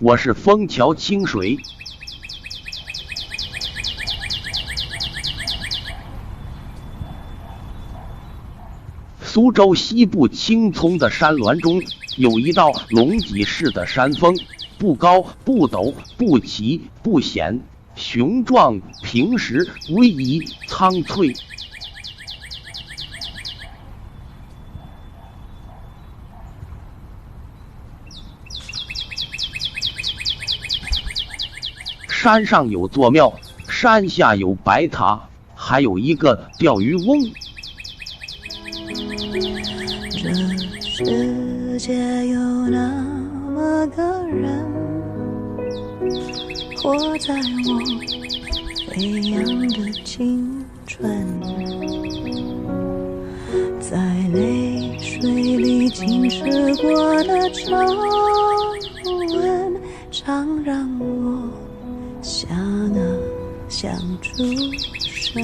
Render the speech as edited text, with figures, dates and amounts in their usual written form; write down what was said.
我是枫桥清水。苏州西部青葱的山峦中，有一道龙脊式的山峰，不高不陡不齐不险，雄壮平实，逶迤苍翠。山上有座庙，山下有白塔，还有一个钓鱼翁。这世界有那么个人，活在我飞扬的青春，在泪水里浸湿过的皱纹，常让我想啊想出神。